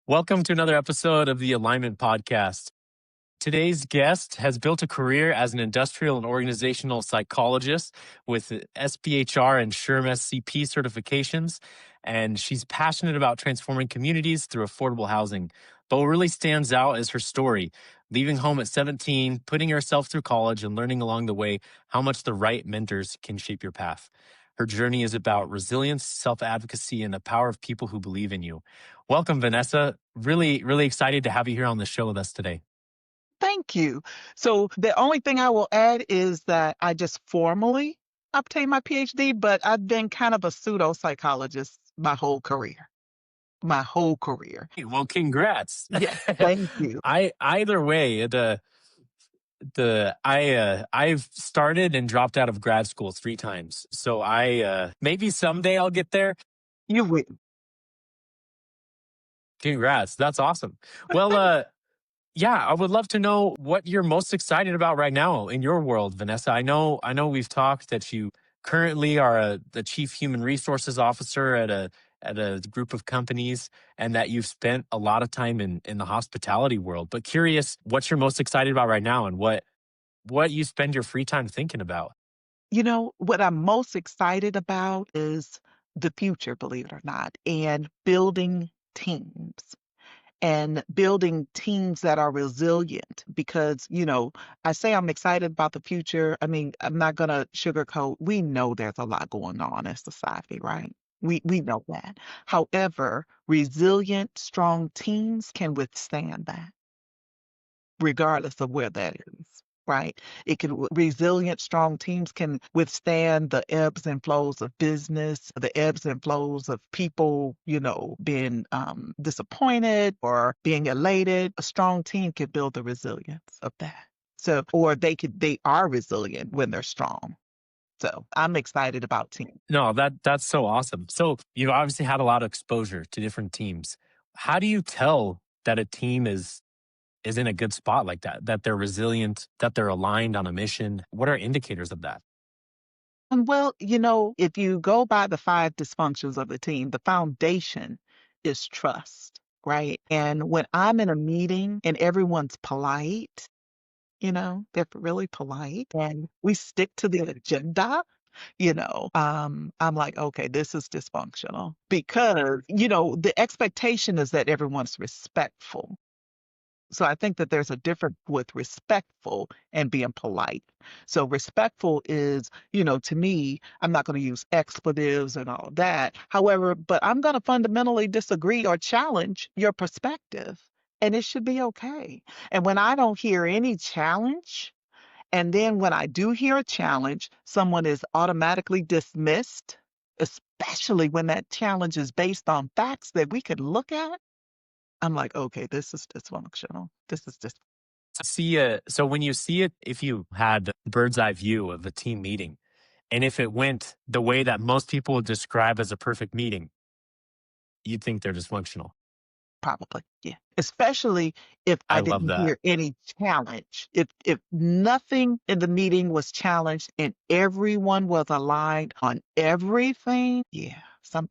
Welcome to another episode of the Alignment Podcast. Today's guest has built a career as an industrial and organizational psychologist with SPHR and SHRM SCP certifications, and she's passionate about transforming communities through affordable housing. But what really stands out is her story, leaving home at 17, putting herself through college, and learning along the way how much the right mentors can shape your path. Her journey is about resilience, self advocacy, and the power of people who believe in you. Welcome, Vanessa. Really excited to have you here on the show with us today. Thank you. So the only thing I will add is that I just formally obtained my PhD, but I've been kind of a pseudo psychologist my whole career. My whole career. Hey, well, congrats. Yes, thank you. I either way, I've started and dropped out of grad school 3 times. So I maybe someday I'll get there. You will. Congrats. That's awesome. Well, yeah, I would love to know what you're most excited about right now in your world, Vanessa. I know we've talked that you currently are the chief human resources officer at a group of companies, and that you've spent a lot of time in the hospitality world. But curious, what you're most excited about right now, and what you spend your free time thinking about. You know, what I'm most excited about is the future, believe it or not, and building teams. And building teams that are resilient because, I say I'm excited about the future. I mean, I'm not going to sugarcoat. We know there's a lot going on in society, right? We know that. However, resilient, strong teams can withstand that regardless of where that is. Right. Resilient, strong teams can withstand the ebbs and flows of business, the ebbs and flows of people, being disappointed or being elated. A strong team can build the resilience of that. So, or they are resilient when they're strong. So I'm excited about teams. No, that's so awesome. So you've obviously had a lot of exposure to different teams. How do you tell that a team is in a good spot like that, that they're resilient, that they're aligned on a mission? What are indicators of that? Well, if you go by the five dysfunctions of the team, the foundation is trust, right? And when I'm in a meeting and everyone's polite, they're really polite and we stick to the agenda, I'm like, okay, this is dysfunctional because, the expectation is that everyone's respectful. So I think that there's a difference with respectful and being polite. So respectful is, to me, I'm not going to use expletives and all of that. However, but I'm going to fundamentally disagree or challenge your perspective, and it should be okay. And when I don't hear any challenge, and then when I do hear a challenge, someone is automatically dismissed, especially when that challenge is based on facts that we could look at. I'm like, okay, this is dysfunctional. This is just So when you see it, if you had bird's eye view of a team meeting, and if it went the way that most people would describe as a perfect meeting, you'd think they're dysfunctional. probably, yeah. Especially if I I love didn't that. hear any challenge. If nothing in the meeting was challenged and everyone was aligned on everything, yeah,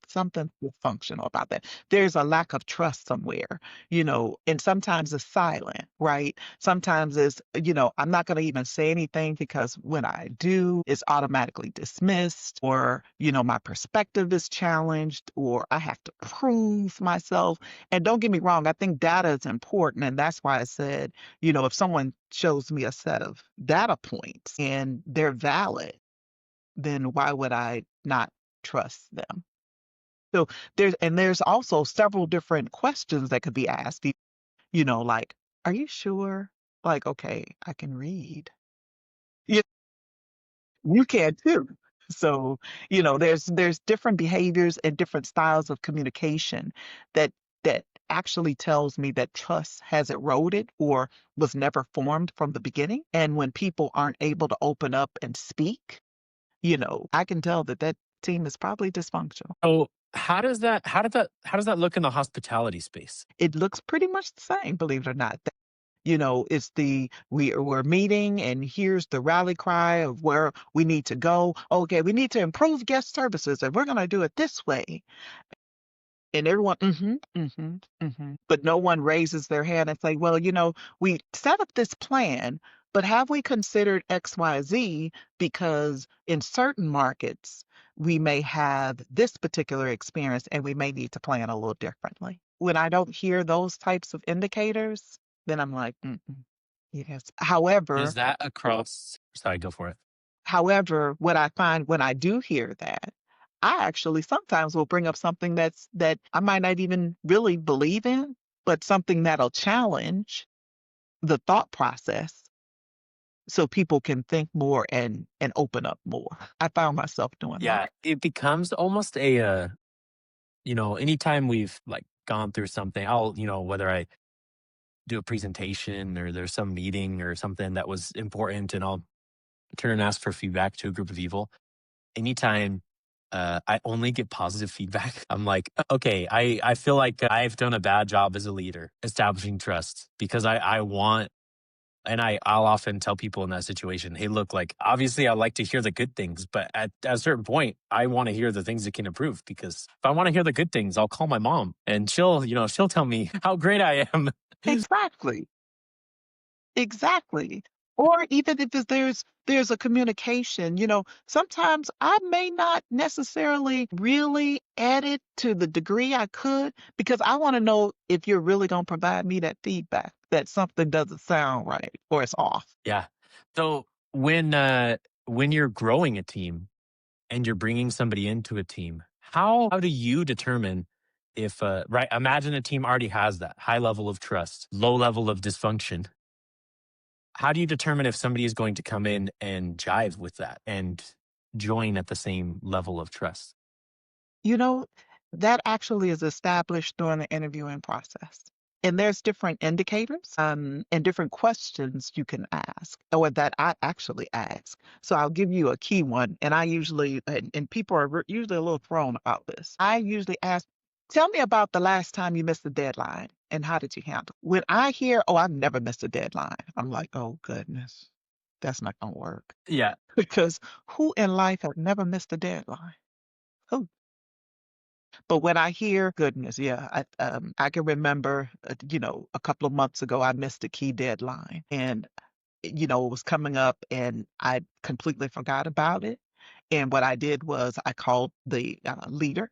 something dysfunctional about that. There's a lack of trust somewhere, and sometimes it's silent, right? Sometimes it's, I'm not going to even say anything because when I do, it's automatically dismissed or, my perspective is challenged or I have to prove myself. And don't get me wrong, I think data is important. And that's why I said, if someone shows me a set of data points and they're valid, then why would I not trust them? So there's also several different questions that could be asked, like, are you sure? Like, okay, I can read. You, you can too. So, there's different behaviors and different styles of communication that that actually tells me that trust has eroded or was never formed from the beginning. And when people aren't able to open up and speak, I can tell that that team is probably dysfunctional. So how does that look in the hospitality space? It looks pretty much the same, believe it or not. It's we're meeting and here's the rally cry of where we need to go. Okay, we need to improve guest services and we're going to do it this way. And everyone, but no one raises their hand and say, well, we set up this plan, but have we considered XYZ? Because in certain markets, we may have this particular experience and we may need to plan a little differently. When I don't hear those types of indicators, then I'm like, mm-mm. Yes. Is that across? Sorry, go for it. However, what I find when I do hear that, I actually sometimes will bring up something that I might not even really believe in, but something that'll challenge the thought process so people can think more and open up more. I found myself doing that. Yeah, it becomes almost anytime we've like gone through something, whether I do a presentation or there's some meeting or something that was important and I'll turn and ask for feedback to a group of people. Anytime I only get positive feedback, I'm like, okay, I feel like I've done a bad job as a leader establishing trust because I want, and I'll often tell people in that situation, hey, look, like obviously I like to hear the good things, but at a certain point, I want to hear the things that can improve because if I want to hear the good things, I'll call my mom and she'll tell me how great I am. Exactly. Exactly. Or even if there's a communication, sometimes I may not necessarily really add it to the degree I could because I want to know if you're really going to provide me that feedback that something doesn't sound right or it's off. Yeah. So when you're growing a team and you're bringing somebody into a team, how do you determine if right? Imagine a team already has that high level of trust, low level of dysfunction. How do you determine if somebody is going to come in and jive with that and join at the same level of trust? You know, that actually is established during the interviewing process. And there's different indicators, and different questions you can ask, or that I actually ask. So I'll give you a key one, and I usually, and people are usually a little thrown about this. I usually ask, tell me about the last time you missed a deadline and how did you handle it? When I hear, oh, I've never missed a deadline, I'm like, oh, goodness, that's not going to work. Yeah. Because who in life have never missed a deadline? Who? But when I hear goodness, yeah, I can remember, a couple of months ago, I missed a key deadline and, it was coming up and I completely forgot about it. And what I did was I called the leader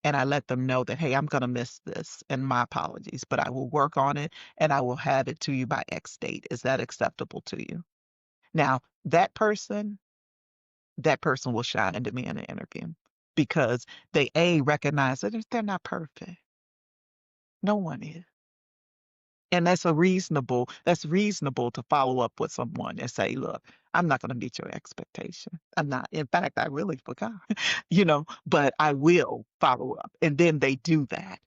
and I let them know that, hey, I'm going to miss this and my apologies, but I will work on it and I will have it to you by X date. Is that acceptable to you? Now, that person will shine into me in an interview because they recognize that they're not perfect. No one is. And that's reasonable to follow up with someone and say, look, I'm not going to meet your expectation. I'm not. In fact, I really forgot, but I will follow up. And then they do that.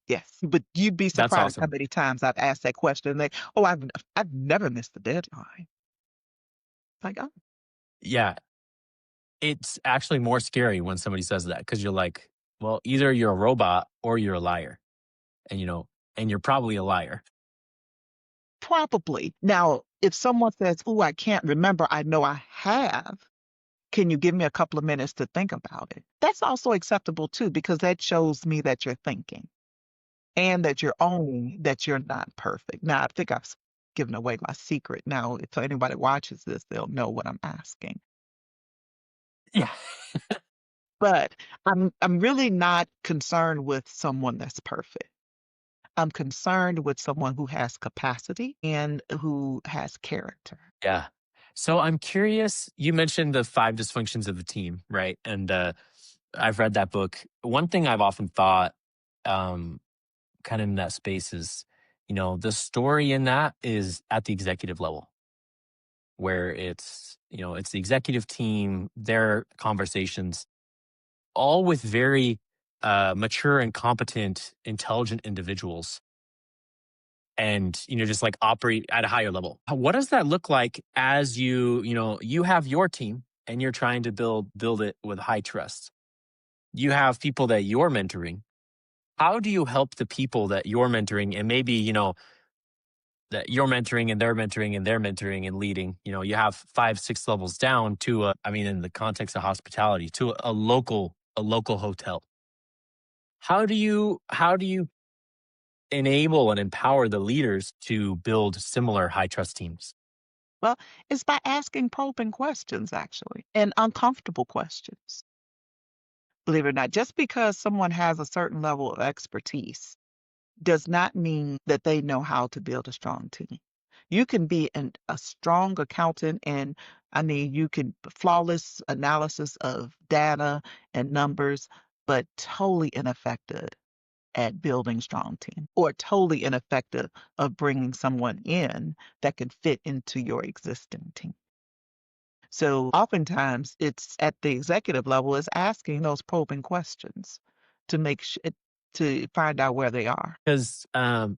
Yes. But you'd be That's surprised how awesome. many times I've asked that question. And oh, I've never missed the deadline. Like, oh, Yeah. It's actually more scary when somebody says that because you're like, well, either you're a robot or you're a liar. And and you're probably a liar. probably. Now, if someone says, oh, I can't remember, I know I have. Can you give me a couple of minutes to think about it? That's also acceptable too, because that shows me that you're thinking and that you're owning that you're not perfect. Now, I think I've given away my secret. Now, if anybody watches this, they'll know what I'm asking. Yeah. But I'm really not concerned with someone that's perfect. I'm concerned with someone who has capacity and who has character. Yeah. So I'm curious, you mentioned the five dysfunctions of the team, right? And I've read that book. One thing I've often thought, um, kind of in that space is, the story in that is at the executive level where it's the executive team, their conversations, all with very mature and competent, intelligent individuals and just like operate at a higher level. What does that look like as you have your team and you're trying to build it with high trust? You have people that you're mentoring. How do you help the people that you're mentoring and maybe, that you're mentoring and they're mentoring and they're mentoring and leading, you have 5, 6 levels down to I mean, in the context of hospitality, to a local hotel. How do you enable and empower the leaders to build similar high trust teams? Well, it's by asking probing questions, actually, and uncomfortable questions. Believe it or not, just because someone has a certain level of expertise does not mean that they know how to build a strong team. You can be a strong accountant, and I mean, you can flawless analysis of data and numbers, but totally ineffective at building strong team, or totally ineffective of bringing someone in that can fit into your existing team. So oftentimes it's at the executive level is asking those probing questions to make sure to find out where they are. Because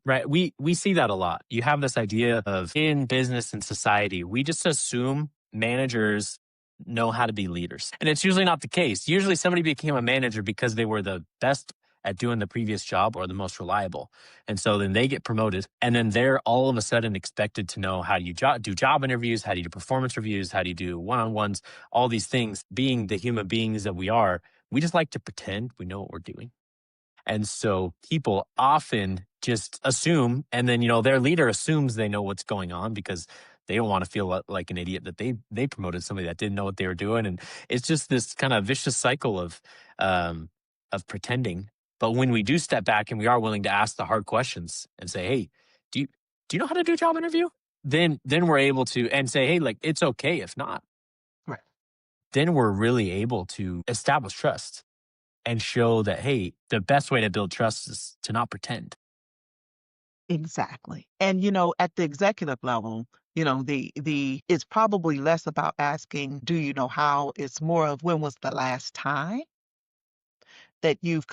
right, we see that a lot. You have this idea of in business and society, we just assume managers know how to be leaders, and it's usually not the case. Usually, somebody became a manager because they were the best at doing the previous job or the most reliable, and so then they get promoted, and then they're all of a sudden expected to know how do you do job interviews, how do you do performance reviews, how do you do one on ones, all these things. Being the human beings that we are, we just like to pretend we know what we're doing. And so people often just assume, and then, their leader assumes they know what's going on because they don't want to feel like an idiot that they promoted somebody that didn't know what they were doing. And it's just this kind of vicious cycle um, of pretending. But when we do step back and we are willing to ask the hard questions and say, "Hey, do you do you know how to do a job interview?" Then we're able to and say, "Hey, like it's okay if not." Right. Then we're really able to establish trust and show that, hey, the best way to build trust is to not pretend. Exactly. And at the executive level, the it's probably less about asking, do you know how? It's more of when was the last time that you've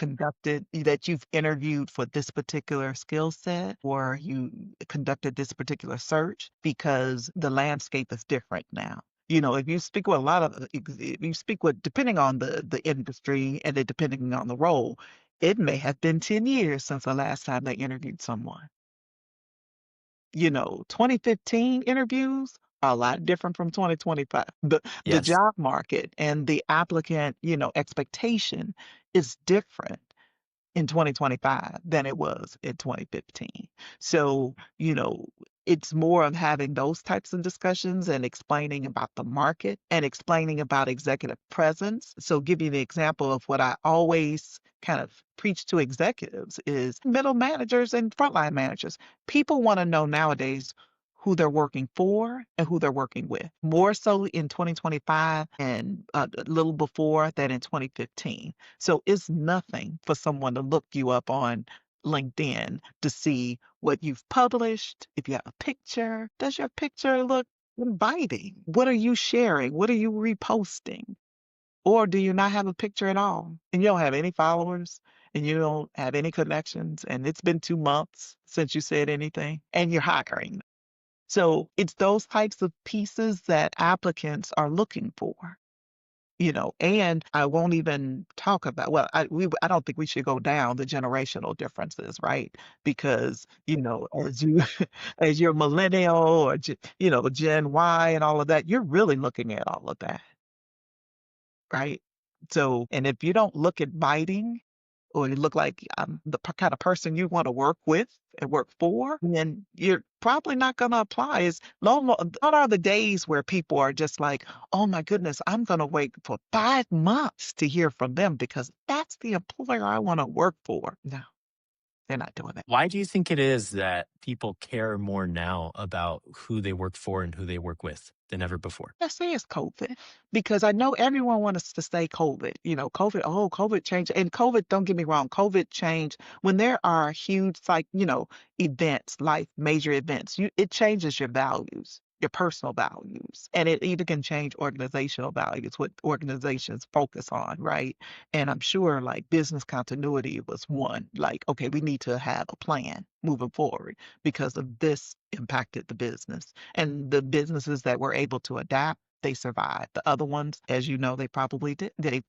interviewed for this particular skill set, or you conducted this particular search, because the landscape is different now. If you speak with a lot of if you speak with, depending on the industry and then depending on the role, it may have been 10 years since the last time they interviewed someone. 2015 interviews are a lot different from 2025. The Yes. job market and the applicant, expectation is different in 2025 than it was in 2015. So, it's more of having those types of discussions and explaining about the market and explaining about executive presence. So, give you the example of what I always kind of preach to executives is middle managers and frontline managers. People want to know nowadays who they're working for and who they're working with, more so in 2025 and a little before than in 2015. So it's nothing for someone to look you up on LinkedIn to see what you've published. If you have a picture, does your picture look inviting? What are you sharing? What are you reposting? Or do you not have a picture at all? And you don't have any followers and you don't have any connections, and it's been 2 months since you said anything and you're hiring. So it's those types of pieces that applicants are looking for. And I won't even talk about, well, I don't think we should go down the generational differences, right? Because, as you as you're millennial or Gen Y and all of that, you're really looking at all of that, right? So, and if you don't look inviting or you look like the kind of person you want to work with and work for, then you're probably not going to apply. Is long, gone are the days where people are just like, oh my goodness, I'm going to wait for 5 months to hear from them because that's the employer I want to work for. No, they're not doing that. Why do you think it is that people care more now about who they work for and who they work with than ever before? I say it's COVID because I know everyone wants us to say COVID. COVID, oh, COVID changed. And COVID, don't get me wrong, COVID changed when there are huge, like, events, like major events, it changes your values, your personal values. And it even can change organizational values, what organizations focus on, right? And I'm sure like business continuity was one, like, okay, we need to have a plan moving forward because of this impacted the business. And the businesses that were able to adapt, they survived. The other ones, as you know, they probably did. They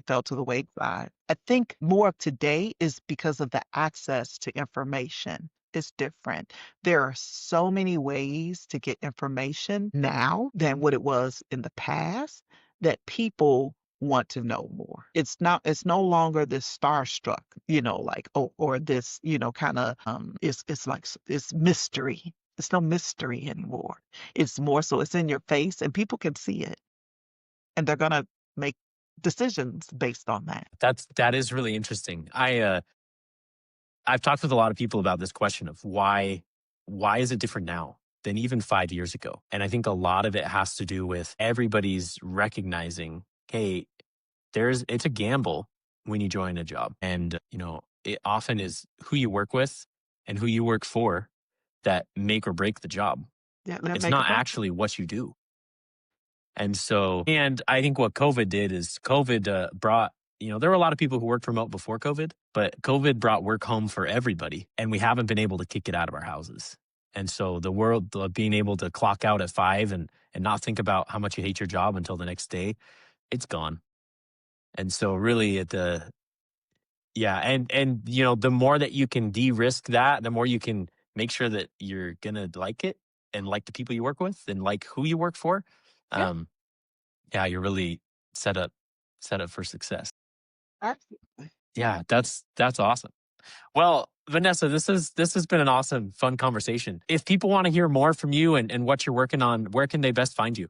fell to the wayside. I think more of today is because of the access to information. It's different. There are so many ways to get information now than what it was in the past that people want to know more. It's no longer this starstruck, like, oh, or this, kind of it's like it's mystery. It's no mystery anymore. It's more so it's in your face and people can see it and they're gonna make decisions based on that. That is really interesting. I've talked with a lot of people about this question of why is it different now than even 5 years ago? And I think a lot of it has to do with everybody's recognizing, hey, it's a gamble when you join a job. And, it often is who you work with and who you work for that make or break the job. Yeah, that It's make a not break. actually what you do. And I think what COVID did is COVID brought, there were a lot of people who worked remote before COVID, but COVID brought work home for everybody. And we haven't been able to kick it out of our houses. And so the world of being able to clock out at 5 and not think about how much you hate your job until the next day, it's gone. And so really yeah. And, the more that you can de-risk that, the more you can make sure that you're going to like it and like the people you work with and like who you work for. Yeah, Um, yeah, you're really set up set up for success. absolutely. Yeah, that's awesome. Well, Vanessa, this has been an awesome, fun conversation. If people want to hear more from you and what you're working on, where can they best find you?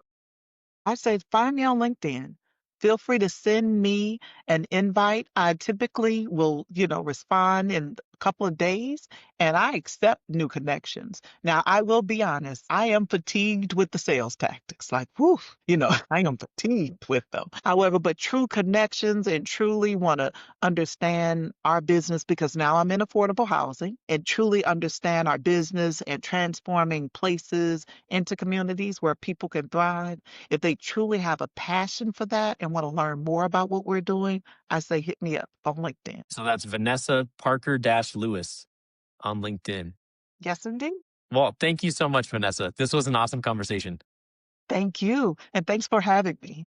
I say find me on LinkedIn. Feel free to send me an invite. I typically will, respond in a couple of days and I accept new connections. Now, I will be honest, I am fatigued with the sales tactics. Like, whew, I am fatigued with them. However, but true connections and truly want to understand our business because now I'm in affordable housing and truly understand our business and transforming places into communities where people can thrive. If they truly have a passion for that and want to learn more about what we're doing, I say hit me up on LinkedIn. So that's Vanessa Parker Lewis on LinkedIn. Yes, indeed. Well, thank you so much, Vanessa. This was an awesome conversation. Thank you. And thanks for having me.